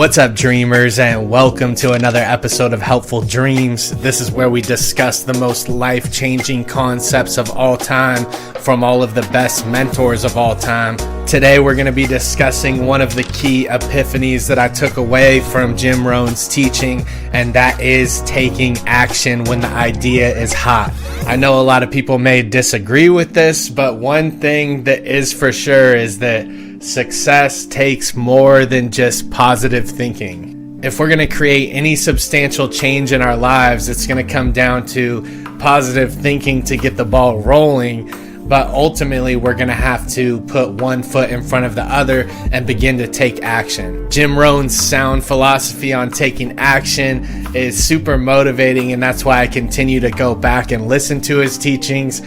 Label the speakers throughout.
Speaker 1: What's up, dreamers, and welcome to another episode of Helpful Dreams. This is where we discuss the most life-changing concepts of all time from all of the best mentors of all time. Today, we're going to be discussing one of the key epiphanies that I took away from Jim Rohn's teaching, and that is taking action when the idea is hot. I know a lot of people may disagree with this, but one thing that is for sure is that success takes more than just positive thinking. If we're going to create any substantial change in our lives, it's going to come down to positive thinking to get the ball rolling. But ultimately, we're going to have to put one foot in front of the other and begin to take action. Jim Rohn's sound philosophy on taking action is super motivating, and that's why I continue to go back and listen to his teachings.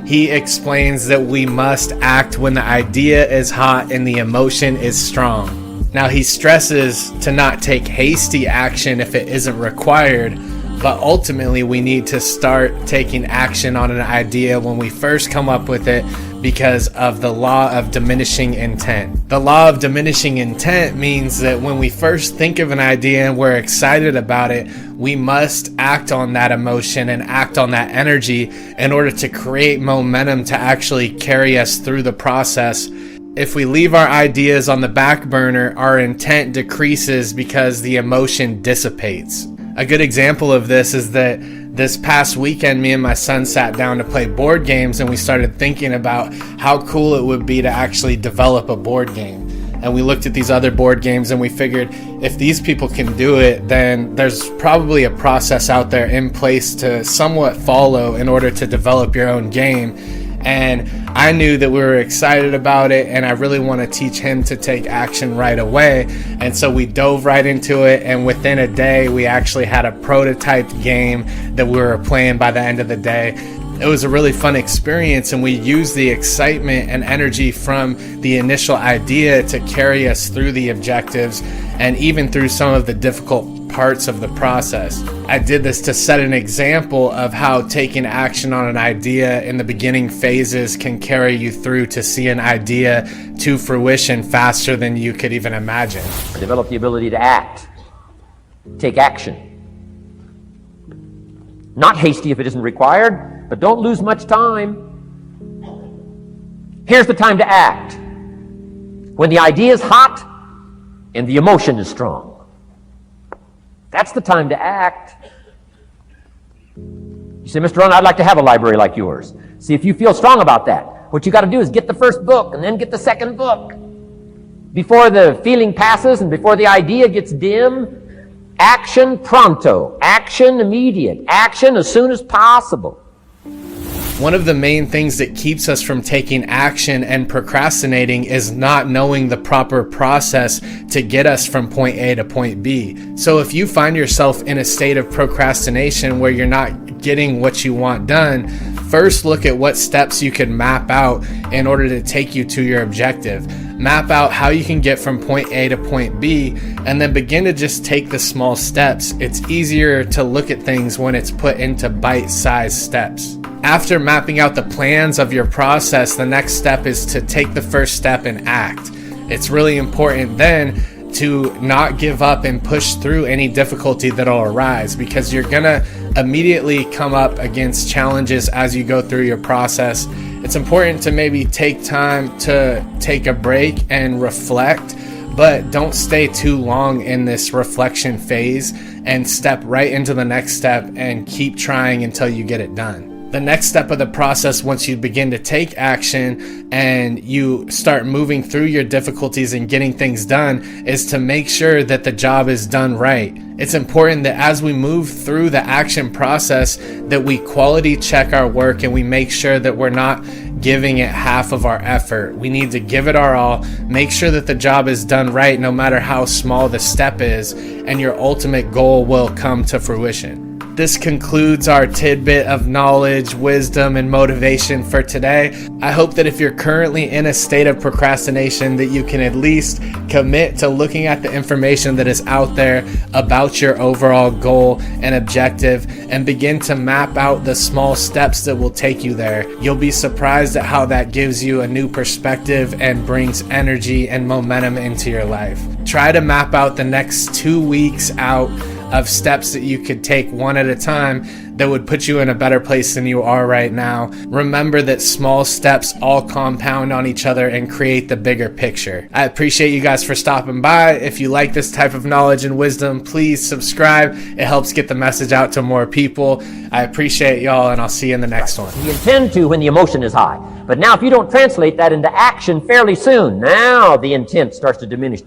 Speaker 1: He explains that we must act when the idea is hot and the emotion is strong. Now, he stresses to not take hasty action if it isn't required, but ultimately we need to start taking action on an idea when we first come up with it because of the law of diminishing intent. The law of diminishing intent means that when we first think of an idea and we're excited about it, we must act on that emotion and act on that energy in order to create momentum to actually carry us through the process. If we leave our ideas on the back burner, our intent decreases because the emotion dissipates. A good example of this is that this past weekend, me and my son sat down to play board games, and we started thinking about how cool it would be to actually develop a board game. And we looked at these other board games and we figured if these people can do it, then there's probably a process out there in place to somewhat follow in order to develop your own game. And I knew that we were excited about it, and I really want to teach him to take action right away. And so we dove right into it, and within a day, we actually had a prototype game that we were playing by the end of the day. It was a really fun experience, and we used the excitement and energy from the initial idea to carry us through the objectives and even through some of the difficult parts of the process. I did this to set an example of how taking action on an idea in the beginning phases can carry you through to see an idea to fruition faster than you could even imagine.
Speaker 2: Develop the ability to act, take action. Not hasty if it isn't required, but don't lose much time. Here's the time to act. When the idea is hot and the emotion is strong. That's the time to act. You say, Mr. Rohn, I'd like to have a library like yours. See, if you feel strong about that, what you got to do is get the first book and then get the second book. Before the feeling passes and before the idea gets dim, action pronto, action immediate, action as soon as possible.
Speaker 1: One of the main things that keeps us from taking action and procrastinating is not knowing the proper process to get us from point A to point B. So if you find yourself in a state of procrastination where you're not getting what you want done, first look at what steps you can map out in order to take you to your objective. Map out how you can get from point A to point B, and then begin to just take the small steps. It's easier to look at things when it's put into bite-sized steps. After mapping out the plans of your process, the next step is to take the first step and act. It's really important then to not give up and push through any difficulty that'll arise, because you're gonna immediately come up against challenges as you go through your process. It's important to maybe take time to take a break and reflect, but don't stay too long in this reflection phase, and step right into the next step and keep trying until you get it done. The next step of the process, once you begin to take action and you start moving through your difficulties and getting things done, is to make sure that the job is done right. It's important that as we move through the action process, that we quality check our work and we make sure that we're not giving it half of our effort. We need to give it our all, make sure that the job is done right no matter how small the step is, and your ultimate goal will come to fruition. This concludes our tidbit of knowledge, wisdom, and motivation for today. I hope that if you're currently in a state of procrastination, that you can at least commit to looking at the information that is out there about your overall goal and objective, and begin to map out the small steps that will take you there. You'll be surprised at how that gives you a new perspective and brings energy and momentum into your life. Try to map out the next 2 weeks out of steps that you could take one at a time that would put you in a better place than you are right now. Remember that small steps all compound on each other and create the bigger picture. I appreciate you guys for stopping by. If you like this type of knowledge and wisdom, please subscribe. It helps get the message out to more people. I appreciate y'all, and I'll see you in the next one.
Speaker 2: You intend to when the emotion is high. But now if you don't translate that into action fairly soon, now the intent starts to diminish.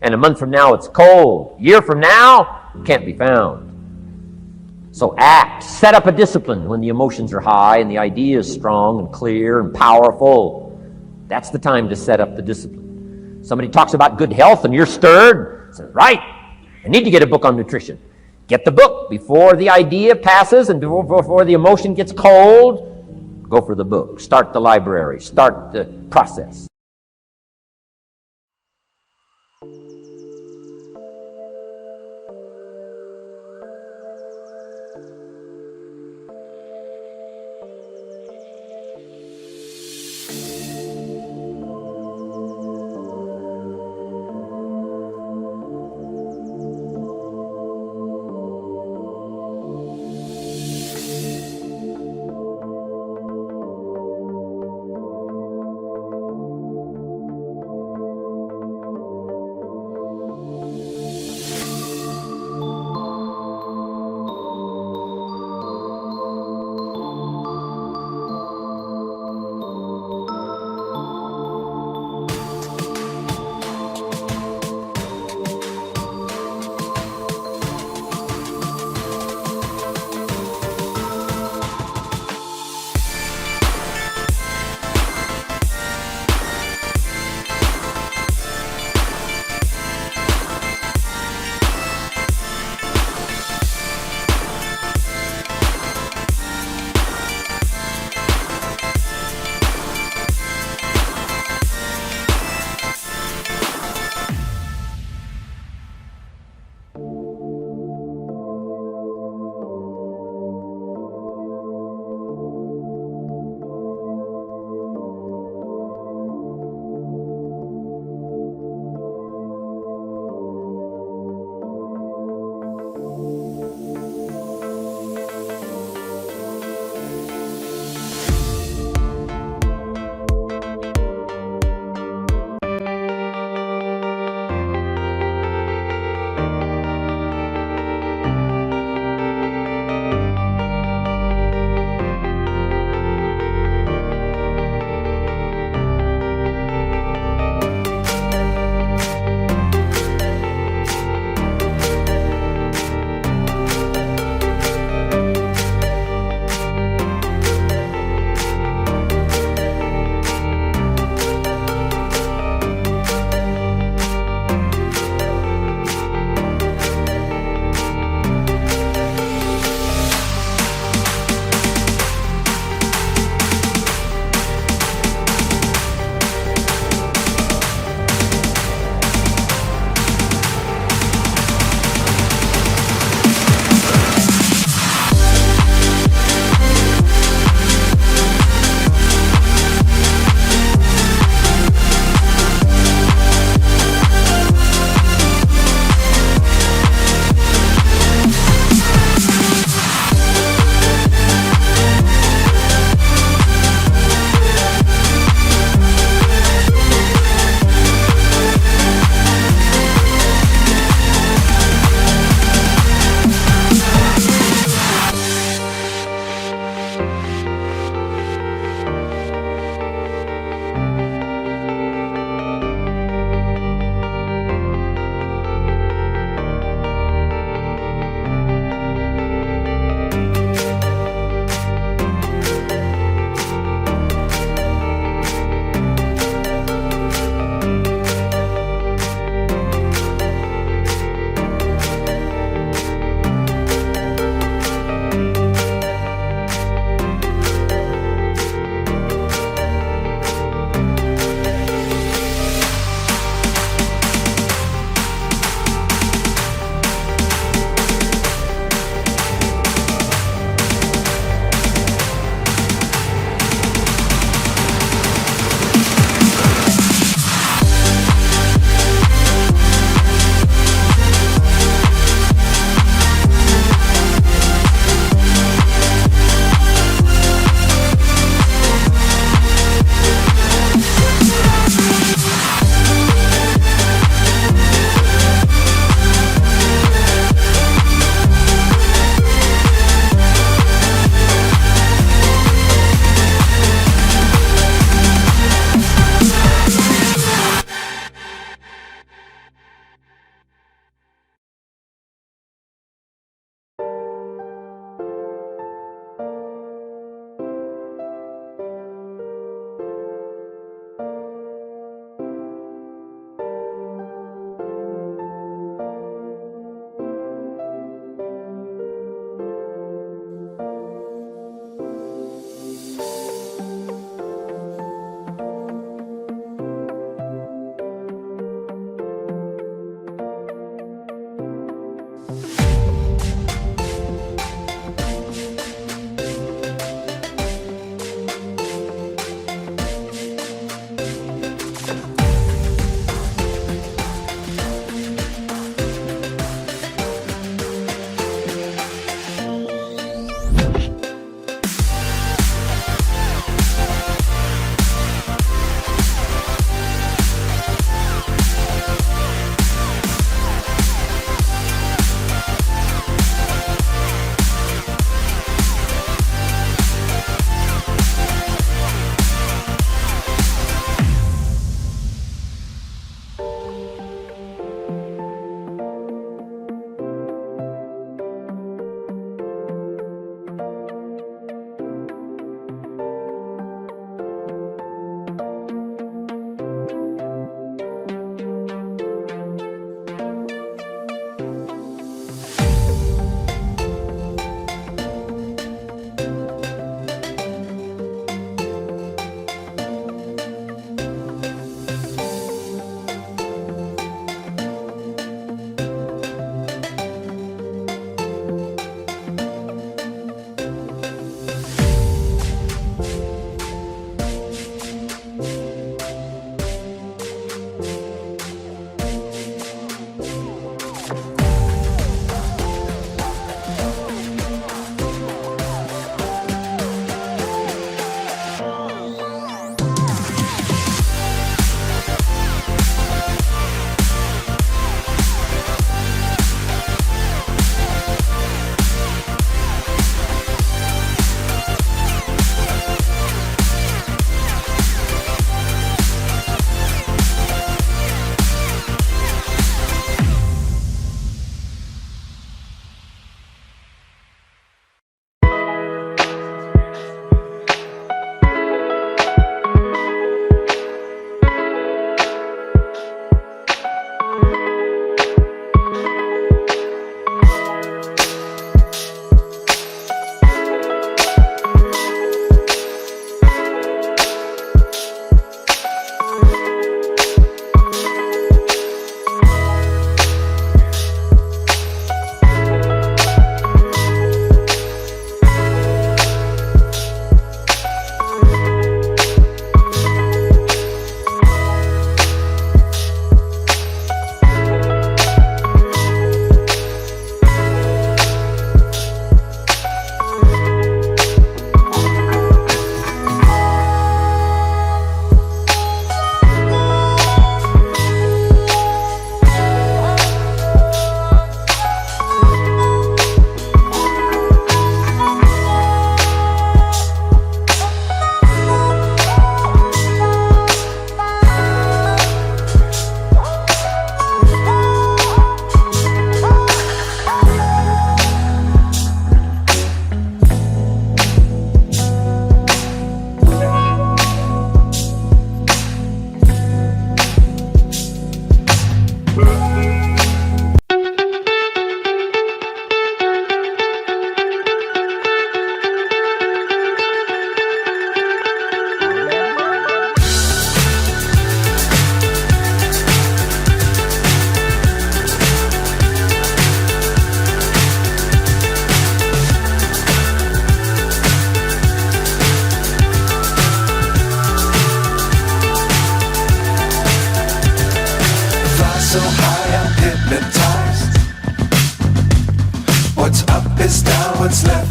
Speaker 2: And a month from now it's cold. A year from now, can't be found. So act. Set up a discipline when the emotions are high and the idea is strong and clear and powerful. That's the time to set up the discipline. Somebody talks about good health and you're stirred. Say, right, I need to get a book on nutrition. Get the book before the idea passes and before the emotion gets cold. Go for the book. Start the library. Start the process.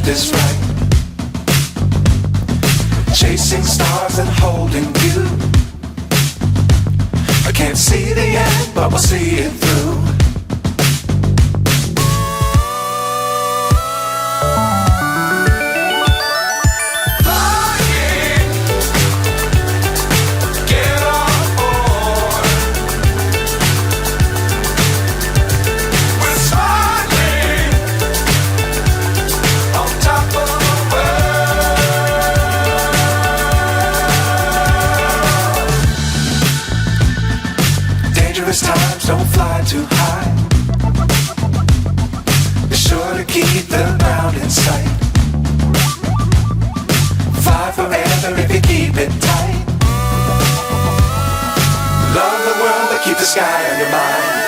Speaker 3: is right. Chasing stars and holding you. I can't see the end, but we'll see it through. Times don't fly too high. Be sure to keep the ground in sight. Fly forever if you keep it tight. Love the world but keep the sky on your mind.